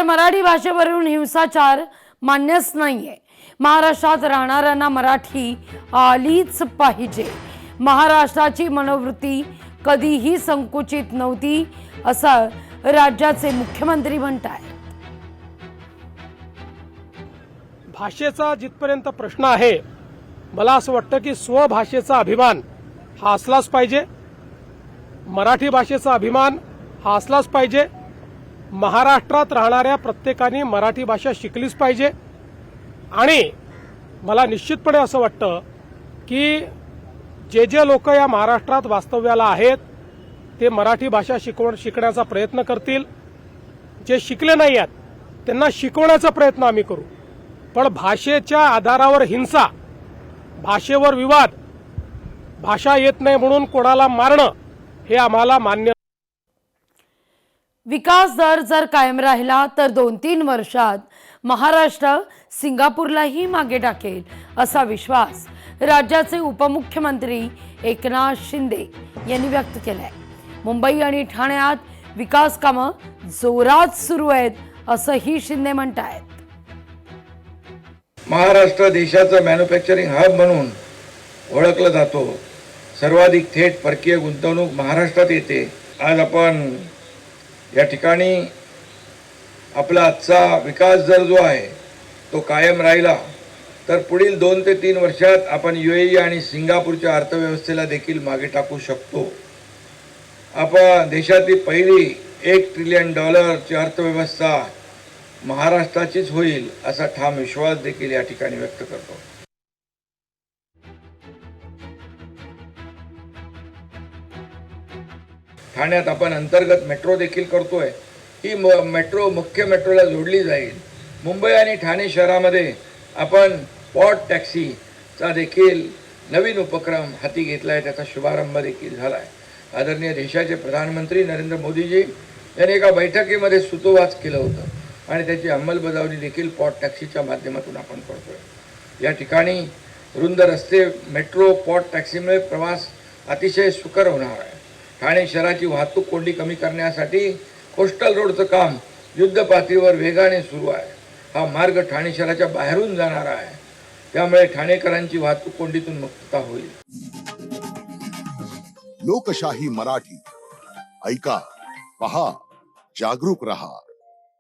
तर मराठी भाषेवरून हिंसाचार मान्यच नाहीये। महाराष्ट्रात राहणाऱ्यांना मराठी आलीच पाहिजे। महाराष्ट्राची मनोवृत्ती कधीही संकुचित नव्हती असं राज्याचे मुख्यमंत्री म्हणतात। भाषेचा जिथपर्यंत प्रश्न आहे, मला असं वाटतं की स्वभाषेचा अभिमान हा असलाच पाहिजे। मराठी भाषेचा अभिमान हा असलाच पाहिजे। महाराष्ट्रात राहणाऱ्या प्रत्येकाने मराठी भाषा शिकलीच पाहिजे। आणि मला निश्चितपणे असं वाटतं की जे लोक या महाराष्ट्रात वास्तव्याला आहेत ते मराठी भाषा शिकण्याचा प्रयत्न करतील। जे शिकले नाही आहेत त्यांना शिकवण्याचा प्रयत्न आम्ही करू। पण भाषेच्या आधारावर हिंसा, भाषेवर विवाद, भाषा येत नाही म्हणून कोणाला मारणं हे आम्हाला मान्य। विकास दर जर कायम राहिला तर 2-3 वर्षात महाराष्ट्र सिंगापूरलाही मागे टाकेल असा विश्वास राज्याचे उपमुख्यमंत्री एकनाथ शिंदे यांनी व्यक्त केलाय। मुंबई आणि ठाण्यात विकास कामं जोरात सुरू आहेत असंही शिंदे म्हणतायत। महाराष्ट्र देशाचा मॅन्युफॅक्चरिंग हब म्हणून ओळखला जातो। सर्वाधिक थेट परकीय गुंतवणूक महाराष्ट्रात येते। आज आपण या ठिकाणी आपला आजचा विकास दर जो आहे तो कायम राहिला तर पुढील 2 ते 3 वर्षात आपण UAE आणि सिंगापूरच्या अर्थव्यवस्थेला देखील मागे टाकू शकतो। आपण देशातील पहिली $1 ट्रिलियन ची अर्थव्यवस्था महाराष्ट्राचीच होईल असा ठाम विश्वास देखील या ठिकाणी व्यक्त करतो। ठाण्यात आपण अंतर्गत मेट्रो देखील करतोय। ही मेट्रो मुख्य मेट्रोला जोडली जाईल। मुंबई आणि ठाणे शहरामध्ये आपण पॉट टॅक्सीचा देखील नवीन उपक्रम हाती घेतलाय, त्याचा शुभारंभ देखील झालाय। आदरणीय देशाचे प्रधानमंत्री नरेंद्र मोदीजी यांनी एका बैठकीमध्ये सुतोवाच केलं होतं आणि त्याची अंमलबजावणी देखील पॉट टॅक्सीच्या माध्यमातून आपण करतोय। या ठिकाणी रुंद रस्ते, मेट्रो, पॉट टॅक्सीमुळे प्रवास अतिशय सुकर होणार आहे। ठाणे शहराची वाहतूक कोंडी कमी करण्यासाठी कोस्टल रोडचं काम युद्ध पातळीवर वेगाने सुरू आहे। हा मार्ग ठाणे शहराच्या बाहेरून जाणार आहे, त्यामुळे ठाणेकरांची वाहतूक कोंडीतून मुक्तता होईल। लोकशाही मराठी ऐका, पहा, जागरूक रहा।